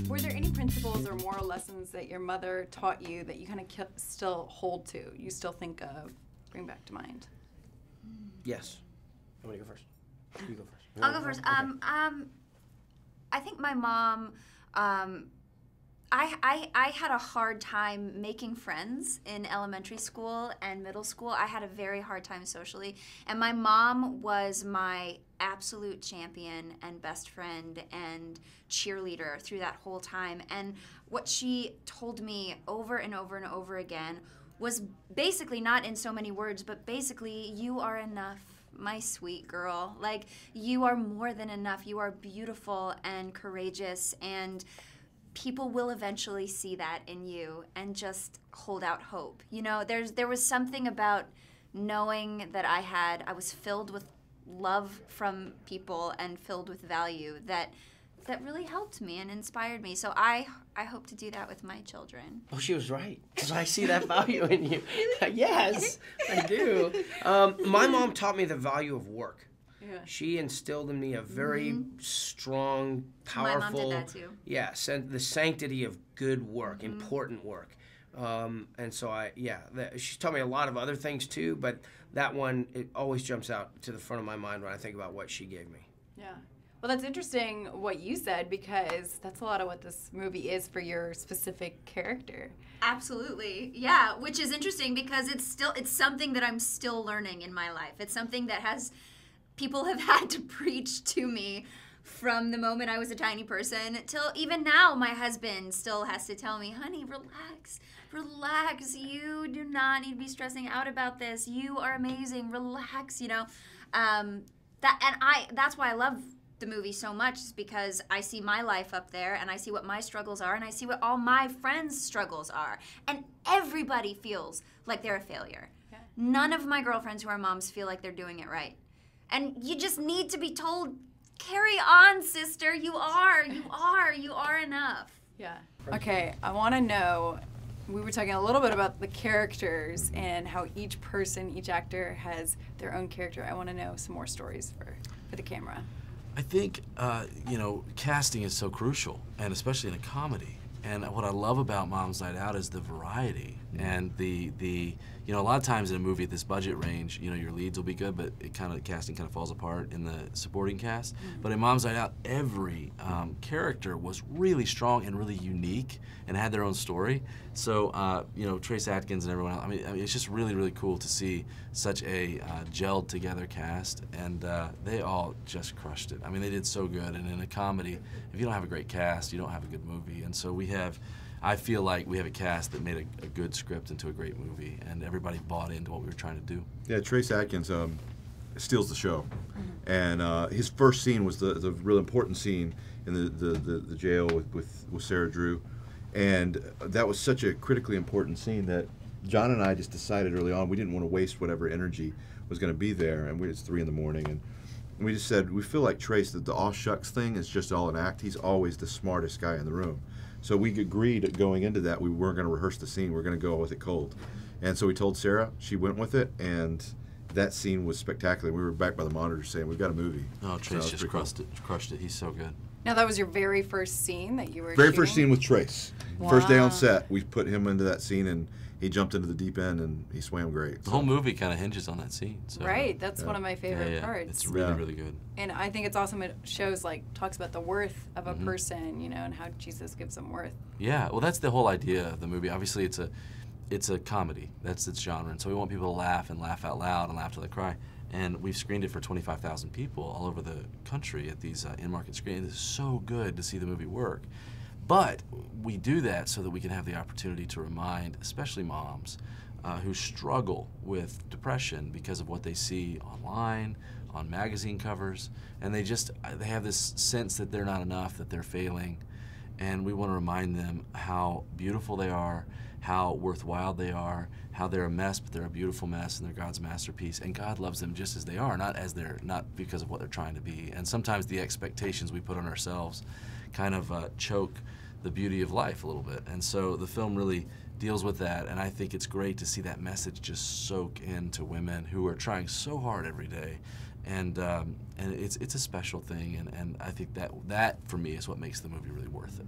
Were there any principles or moral lessons that your mother taught you that you kind of still hold to, you still think of, bring back to mind? Yes. You want to go first? You go first. I'll go first. I think my mom, I had a hard time making friends in elementary school and middle school. I had a very hard time socially. And my mom was my absolute champion and best friend and cheerleader through that whole time. And what she told me over and over and over again was basically, not in so many words, but basically, you are enough, my sweet girl. Like, you are more than enough. You are beautiful and courageous, and people will eventually see that in you, and just hold out hope. You know, there was something about knowing that I was filled with love from people and filled with value that really helped me and inspired me. So I hope to do that with my children. Oh, she was right, because I see that value in you. Yes, I do. My mom taught me the value of work. Yeah. She instilled in me a very strong, powerful... My mom did that too. Yes, and the sanctity of good work, important work. And so she taught me a lot of other things too, but that one, it always jumps out to the front of my mind when I think about what she gave me. Yeah. Well, that's interesting what you said, because that's a lot of what this movie is for your specific character. Absolutely. Yeah, which is interesting because it's something that I'm still learning in my life. It's something that people have had to preach to me from the moment I was a tiny person till even now. My husband still has to tell me, honey, relax. You do not need to be stressing out about this. You are amazing. Relax, you know. That's why I love the movie so much, is because I see my life up there, and I see what my struggles are, and I see what all my friends' struggles are. And everybody feels like they're a failure. Yeah. None of my girlfriends who are moms feel like they're doing it right. And you just need to be told, carry on, sister. You are enough. Yeah. Okay, I want to know, we were talking a little bit about the characters and how each actor has their own character. I want to know some more stories for the camera. I think, casting is so crucial, and especially in a comedy. And what I love about Mom's Night Out is the variety and a lot of times in a movie at this budget range, your leads will be good, but casting kind of falls apart in the supporting cast. But in Mom's Night Out, every character was really strong and really unique and had their own story. So, Trace Adkins and everyone else, I mean, it's just really, really cool to see such a gelled together cast, and they all just crushed it. I mean, they did so good, and in a comedy, if you don't have a great cast, you don't have a good movie. And so I feel like we have a cast that made a good script into a great movie, and everybody bought into what we were trying to do. Yeah, Trace Adkins steals the show. And his first scene was the real important scene in the jail with Sarah Drew. And that was such a critically important scene that John and I just decided early on we didn't want to waste whatever energy was going to be there. And it's 3 in the morning, and we just said, we feel like Trace, that the aw shucks thing is just all an act. He's always the smartest guy in the room. So we agreed going into that we weren't going to rehearse the scene. We were going to go with it cold. And so we told Sarah. She went with it, and that scene was spectacular. We were back by the monitor saying, we've got a movie. Oh, Trace just crushed it. He's so good. Now, that was your very first scene that you were Very shooting? first scene with Trace. Wow. First day on set, we put him into that scene, and he jumped into the deep end, and he swam great. The whole movie kind of hinges on that scene. So. Right, that's one of my favorite parts. It's really, really good. And I think it's awesome. It shows, talks about the worth of a person, and how Jesus gives them worth. Yeah, well, that's the whole idea of the movie. Obviously, it's a comedy. That's its genre, and so we want people to laugh and laugh out loud and laugh till they cry. And we've screened it for 25,000 people all over the country at these in-market screenings. It's so good to see the movie work. But we do that so that we can have the opportunity to remind, especially moms, who struggle with depression because of what they see online, on magazine covers, and they have this sense that they're not enough, that they're failing. And we want to remind them how beautiful they are, how worthwhile they are, how they're a mess, but they're a beautiful mess, and they're God's masterpiece. And God loves them just as they are, not because of what they're trying to be. And sometimes the expectations we put on ourselves kind of choke the beauty of life a little bit. And so the film really deals with that, and I think it's great to see that message just soak into women who are trying so hard every day, and it's a special thing, and I think that for me is what makes the movie really worth it.